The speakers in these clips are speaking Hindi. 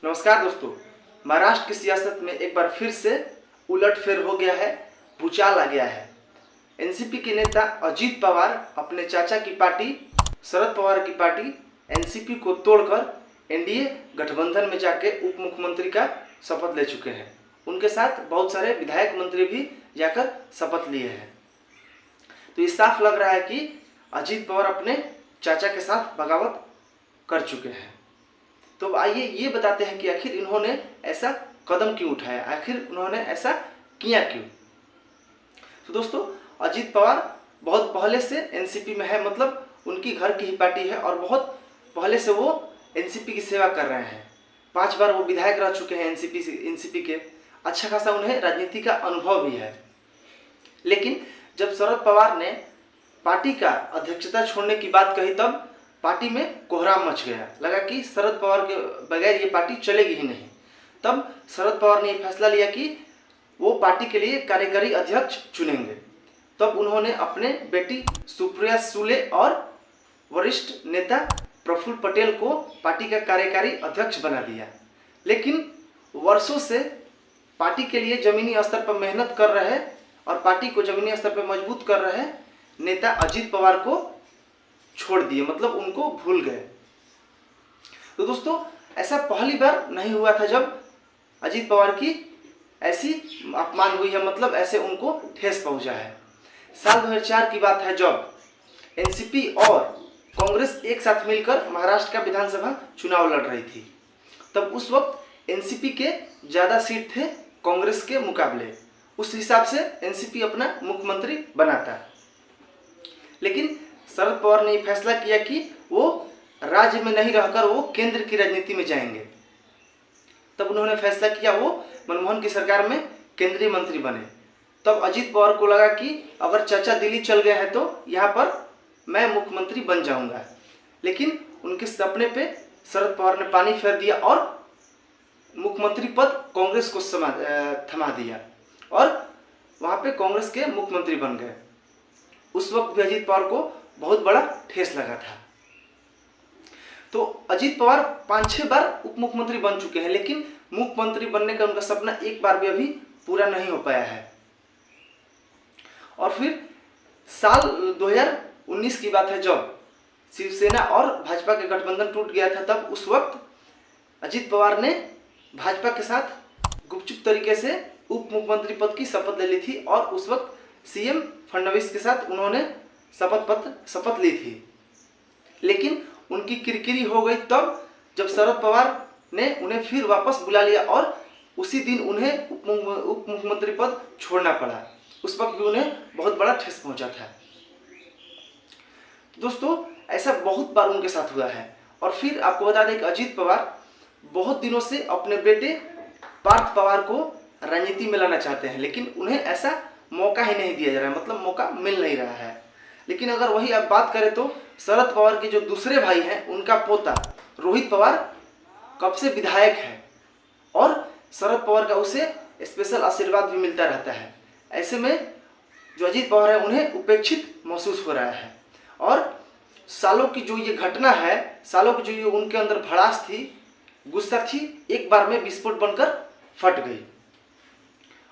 नमस्कार दोस्तों। महाराष्ट्र की सियासत में एक बार फिर से उलटफेर हो गया है, भूचाल आ गया है। एनसीपी के नेता अजीत पवार अपने चाचा की पार्टी शरद पवार की पार्टी एनसीपी को तोड़कर एनडीए गठबंधन में जाके उप मुख्यमंत्री का शपथ ले चुके हैं। उनके साथ बहुत सारे विधायक मंत्री भी जाकर शपथ लिए हैं। तो ये साफ लग रहा है कि अजीत पवार अपने चाचा के साथ बगावत कर चुके हैं। तो आइए ये बताते हैं कि आखिर इन्होंने ऐसा कदम क्यों उठाया, आखिर उन्होंने ऐसा किया क्यों। तो दोस्तों, अजीत पवार बहुत पहले से एनसीपी में है, मतलब उनकी घर की ही पार्टी है और बहुत पहले से वो एनसीपी की सेवा कर रहे हैं। 5 बार वो विधायक रह चुके हैं एनसीपी के। अच्छा खासा उन्हें राजनीति का अनुभव भी है। लेकिन जब शरद पवार ने पार्टी का अध्यक्षता छोड़ने की बात कही तब पार्टी में कोहराम मच गया। लगा कि शरद पवार के बगैर ये पार्टी चलेगी ही नहीं। तब शरद पवार ने यह फैसला लिया कि वो पार्टी के लिए कार्यकारी अध्यक्ष चुनेंगे। तब उन्होंने अपने बेटी सुप्रिया सुले और वरिष्ठ नेता प्रफुल्ल पटेल को पार्टी का कार्यकारी अध्यक्ष बना दिया। लेकिन वर्षों से पार्टी के लिए जमीनी स्तर पर मेहनत कर रहे और पार्टी को जमीनी स्तर पर मजबूत कर रहे नेता अजीत पवार को छोड़ दिए, मतलब उनको भूल गए। तो दोस्तों, ऐसा पहली बार नहीं हुआ था जब अजीत पवार की ऐसी अपमान हुई है, मतलब ऐसे उनको ठेस पहुंचा है। साल 2004 की बात है जब एनसीपी और कांग्रेस एक साथ मिलकर महाराष्ट्र का विधानसभा चुनाव लड़ रही थी। तब उस वक्त एनसीपी के ज़्यादा सीट थे कांग्रेस के मुकाबले। उस हिसाब से एनसीपी अपना मुख्यमंत्री बनाता। लेकिन शरद पवार ने फैसला किया कि वो राज्य में नहीं रहकर वो केंद्र की राजनीति में जाएंगे। तब उन्होंने फैसला किया वो मनमोहन की सरकार में केंद्रीय मंत्री बने। तब अजीत पवार को लगा कि अगर चाचा दिल्ली चल गए हैं तो यहाँ पर मैं मुख्यमंत्री बन जाऊंगा। लेकिन उनके सपने पे शरद पवार ने पानी फेर दिया और मुख्यमंत्री पद कांग्रेस को थमा दिया और वहाँ पे कांग्रेस के मुख्यमंत्री बन गए। उस वक्त भी अजीत पवार को बहुत बड़ा ठेस लगा था। तो अजीत पवार 5-6 बार उप मुख्यमंत्री बन चुके हैं, लेकिन मुख्यमंत्री बनने का उनका सपना एक बार भी अभी पूरा नहीं हो पाया है। और फिर साल 2019 की बात है जब शिवसेना और भाजपा के गठबंधन टूट गया था। तब उस वक्त अजीत पवार ने भाजपा के साथ गुपचुप तरीके से उप मुख्यमंत्री पद की शपथ ले ली थी और उस वक्त सीएम फडणवीस के साथ उन्होंने शपथ ली थी। लेकिन उनकी किरकिरी हो गई तब जब शरद पवार ने उन्हें फिर वापस बुला लिया और उसी दिन उन्हें उप मुख्यमंत्री पद छोड़ना पड़ा। उस वक्त भी उन्हें बहुत बड़ा ठेस पहुंचा था। दोस्तों, ऐसा बहुत बार उनके साथ हुआ है। और फिर आपको बता दें कि अजीत पवार बहुत दिनों से अपने बेटे पार्थ पवार को राजनीति में लाना चाहते हैं, लेकिन उन्हें ऐसा मौका ही नहीं दिया जा रहा है, मतलब मौका मिल नहीं रहा है। लेकिन अगर वही आप बात करें तो शरद पवार के जो दूसरे भाई हैं, उनका पोता रोहित पवार कब से विधायक है और शरद पवार का उसे स्पेशल आशीर्वाद भी मिलता रहता है। ऐसे में जो अजीत पवार है उन्हें उपेक्षित महसूस हो रहा है और सालों की जो ये घटना है, सालों की जो ये उनके अंदर भड़ास थी, गुस्सा थी, एक बार में विस्फोट बनकर फट गई।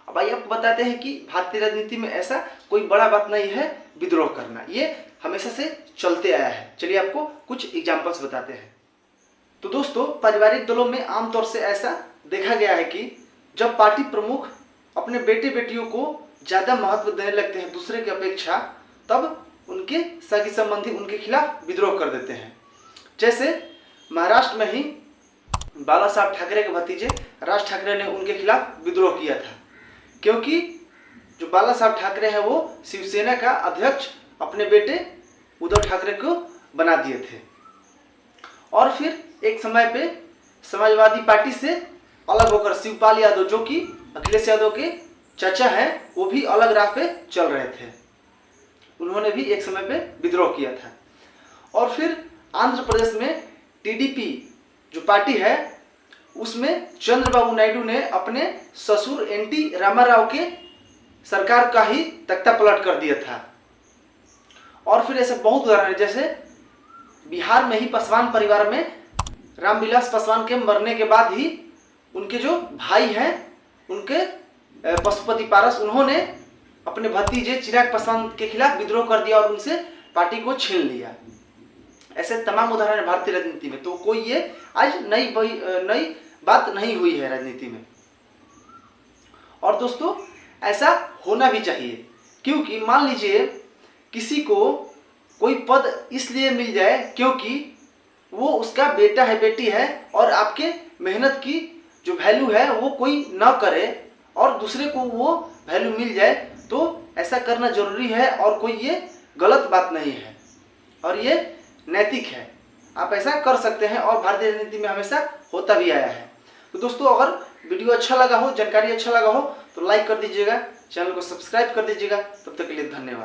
अब आइए आपको बताते हैं कि भारतीय राजनीति में ऐसा कोई बड़ा बात नहीं है विद्रोह करना, ये हमेशा से चलते आया है। चलिए आपको कुछ एग्जांपल्स बताते हैं। तो दोस्तों, पारिवारिक दलों में आमतौर से ऐसा देखा गया है कि जब पार्टी प्रमुख अपने बेटे बेटियों को ज़्यादा महत्व देने लगते हैं दूसरे की अपेक्षा, तब उनके सगी संबंधी उनके खिलाफ विद्रोह कर देते हैं। जैसे महाराष्ट्र में ही बाला साहब ठाकरे के भतीजे राज ठाकरे ने उनके खिलाफ विद्रोह किया था, क्योंकि जो बाला साहब ठाकरे हैं वो शिवसेना का अध्यक्ष अपने बेटे उद्धव ठाकरे को बना दिए थे। और फिर एक समय पे समाजवादी पार्टी से अलग होकर शिवपाल यादव, जो कि अखिलेश यादव के चाचा हैं, वो भी अलग राह पे चल रहे थे। उन्होंने भी एक समय पे विद्रोह किया था। और फिर आंध्र प्रदेश में टीडीपी जो पार्टी है उसमें चंद्रबाबू नायडू ने अपने ससुर एनटी रामाराव के सरकार का ही तख्ता पलट कर दिया था। और फिर ऐसे बहुत उदाहरण है, जैसे बिहार में ही पासवान परिवार में रामविलास पासवान के मरने के बाद ही उनके जो भाई हैं, उनके पशुपति पारस, उन्होंने अपने भतीजे चिराग पासवान के खिलाफ विद्रोह कर दिया और उनसे पार्टी को छीन लिया। ऐसे तमाम उदाहरण है भारतीय राजनीति में। तो कोई ये आज नई बात नहीं हुई है राजनीति में। और दोस्तों ऐसा होना भी चाहिए, क्योंकि मान लीजिए किसी को कोई पद इसलिए मिल जाए क्योंकि वो उसका बेटा है, बेटी है, और आपके मेहनत की जो वैल्यू है वो कोई ना करे और दूसरे को वो वैल्यू मिल जाए, तो ऐसा करना जरूरी है और कोई ये गलत बात नहीं है और ये नैतिक है। आप ऐसा कर सकते हैं और भारतीय राजनीति में हमेशा होता भी आया है। तो दोस्तों अगर वीडियो अच्छा लगा हो, जानकारी अच्छा लगा हो तो लाइक कर दीजिएगा, चैनल को सब्सक्राइब कर दीजिएगा। तब तक के लिए धन्यवाद।